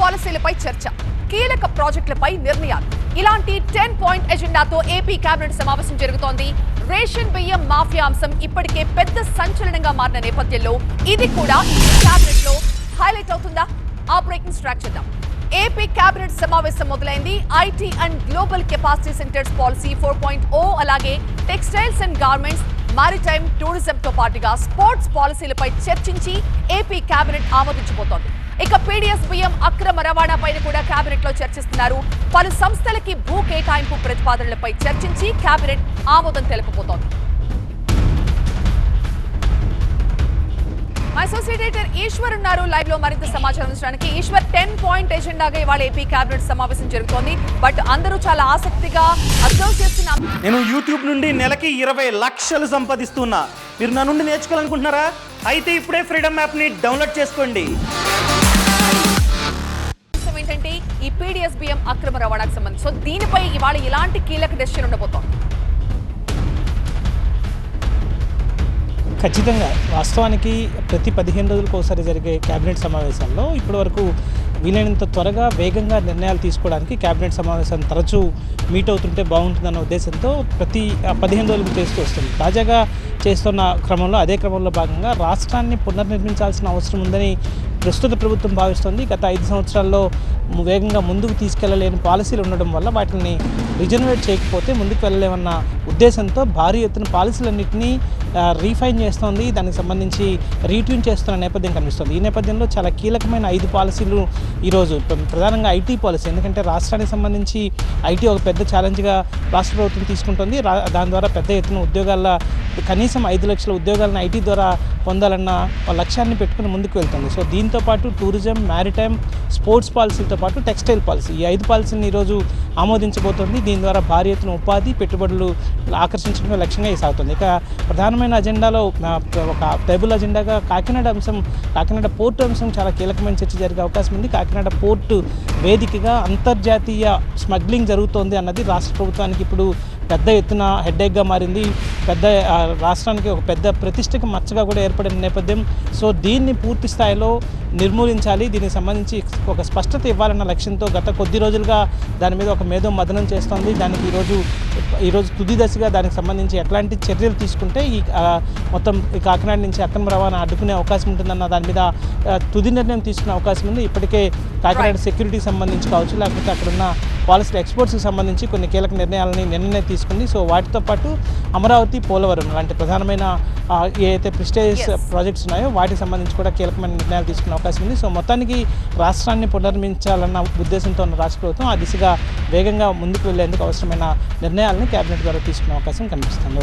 పాలసీలపై చర్చ, కీలక ప్రాజెక్టులపై నిర్ణయాలు. ఇలాంటి 10 పాయింట్ ఎజెండాతో ఏపీ కేబినెట్ సమావేశం జరుగుతోంది. రేషన్ బియ్యం మాఫియా అంశం ఇప్పటికే పెద్ద సంచలనంగా మారిన నేపథ్యంలో ఇది కూడా కేబినెట్ లో హైలైట్ అవుతుందా? ఆ బ్రేకింగ్ ట్రాక్ చేద్దాం. ఏపీ కేబినెట్ సమావేశం మొదలైంది. IT and global capacity centres policy 4.0, అలాగే textiles and garments, maritime, tourism తో పాటుగా స్పోర్ట్స్ పాలసీలపై చర్చించి ఏపీ కేబినెట్ ఆమోదించబోతోంది. ఇక పీడీఎస్ బియ్యం అక్రమ రవాణాపైన కూడా కేబినెట్ లో చర్చిస్తున్నారు. పలు సంస్థలకి భూ కేటాయింపు ప్రతిపాదనలపై చర్చించి కేబినెట్ ఆమోదం తెలుపబోతోంది. అసోసియేట్ ఎడిటర్ ఈశ్వర్ ఉన్నారు లైవ్ లో మరింత సమాచారం అందించడానికి. ఈశ్వర్, 10 పాయింట్ ఎజెండాగా ఇవాళ ఏపీ కేబినెట్ సమావేశం జరుగుతోంది. బట్ అందరూ చాలా ఆసక్తిగా అబ్జర్వ్ చేస్తున్నారు. నేను యూట్యూబ్ నుండి నెలకి 20 లక్షలు సంపాదిస్తున్నా. మీరు నా నుండి నేర్చుకోవాలనుకుంటున్నారా? అయితే ఇప్పుడే ఫ్రీడమ్ యాప్ ని డౌన్లోడ్ చేసుకోండి. ఏంటంటే ఈ పీడీఎస్ బియ్యం అక్రమ రవాణాకు సంబంధించి సో దీనిపై ఇవాళ ఎలాంటి కీలక డెసిషన్ ఉండబోతోంది? ఖచ్చితంగా వాస్తవానికి ప్రతి 15 రోజులకు ఒకసారి జరిగే కేబినెట్ సమావేశాల్లో ఇప్పటివరకు వీలైనంత త్వరగా వేగంగా నిర్ణయాలు తీసుకోవడానికి కేబినెట్ సమావేశం తరచూ మీట్ అవుతుంటే బాగుంటుందన్న ఉద్దేశంతో ప్రతి 15 రోజులకు చేస్తూ వస్తుంది. తాజాగా చేస్తున్న క్రమంలో అదే క్రమంలో భాగంగా రాష్ట్రాన్ని పునర్నిర్మించాల్సిన అవసరం ఉందని ప్రస్తుత ప్రభుత్వం భావిస్తోంది. గత 5 సంవత్సరాల్లో వేగంగా ముందుకు తీసుకెళ్లలేని పాలసీలు ఉండడం వల్ల వాటిని రిజనరేట్ చేయకపోతే ముందుకు వెళ్ళలేమన్న ఉద్దేశంతో భారీ ఎత్తున పాలసీలన్నింటినీ రీఫైన్ చేస్తోంది. దానికి సంబంధించి రీట్యూన్ చేస్తున్న నేపథ్యం కనిపిస్తుంది. ఈ నేపథ్యంలో చాలా కీలకమైన 5 పాలసీలు ఈరోజు ప్రధానంగా ఐటీ పాలసీ, ఎందుకంటే రాష్ట్రానికి సంబంధించి ఐటీ ఒక పెద్ద ఛాలెంజ్గా రాష్ట్ర ప్రభుత్వం తీసుకుంటుంది. దాని ద్వారా పెద్ద ఎత్తున ఉద్యోగాల కనీసం 5 లక్షల ఉద్యోగాలను ఐటీ ద్వారా పొందాలన్న లక్ష్యాన్ని పెట్టుకుని ముందుకు వెళ్తుంది. సో దీంతో పాటు టూరిజం, మ్యారిటైమ్, స్పోర్ట్స్ పాలసీలతో పాటు టెక్స్టైల్ పాలసీ, ఈ 5 పాలసీని ఈరోజు ఆమోదించబోతోంది. దీని ద్వారా భారీ ఎత్తున ఉపాధి, పెట్టుబడులు ఆకర్షించడమే లక్ష్యంగా సాగుతుంది. ఇక ప్రధానమైన అజెండాలో ఒక టేబుల్ అజెండాగా కాకినాడ పోర్టు అంశం చాలా కీలకమైన చర్చ జరిగే అవకాశం ఉంది. కాకినాడ పోర్టు వేదికగా అంతర్జాతీయ స్మగ్లింగ్ జరుగుతోంది అన్నది రాష్ట్ర ప్రభుత్వానికి ఇప్పుడు పెద్ద ఎత్తున హెడ్ఏక్గా మారింది. రాష్ట్రానికి ఒక పెద్ద ప్రతిష్టకి మచ్చగా కూడా ఏర్పడిన నేపథ్యం. సో దీన్ని పూర్తి స్థాయిలో నిర్మూలించాలి, దీనికి సంబంధించి ఒక స్పష్టత ఇవ్వాలన్న లక్ష్యంతో గత కొద్ది రోజులుగా దాని మీద ఒక మేధో మదనం చేస్తోంది. దానికి ఈరోజు తుది దశగా దానికి సంబంధించి ఎట్లాంటి చర్యలు తీసుకుంటే మొత్తం ఈ కాకినాడ నుంచి అక్రమ రవాణా అడ్డుకునే అవకాశం ఉంటుందన్న దాని మీద తుది నిర్ణయం తీసుకునే అవకాశం ఉంది. ఇప్పటికే కాకినాడ సెక్యూరిటీకి సంబంధించి కావచ్చు, లేకపోతే అక్కడున్న పాలసీ ఎక్స్పోర్ట్స్కి సంబంధించి కొన్ని కీలక నిర్ణయాలని నిన్ననే తీసుకుంది. సో వాటితో పాటు అమరావతి, పోలవరం లాంటి ప్రధానమైన ఏదైతే ప్రెస్టీజియస్ ప్రాజెక్ట్స్ ఉన్నాయో వాటికి సంబంధించి కూడా కీలకమైన నిర్ణయాలు తీసుకునే అవకాశం ఉంది. సో మొత్తానికి రాష్ట్రాన్ని పునర్నిర్మించాలన్న ఉద్దేశంతో ఉన్న రాష్ట్ర ప్రభుత్వం ఆ దిశగా వేగంగా ముందుకు వెళ్లేందుకు అవసరమైన నిర్ణయాలను కేబినెట్ ద్వారా తీసుకునే అవకాశం కనిపిస్తుంది.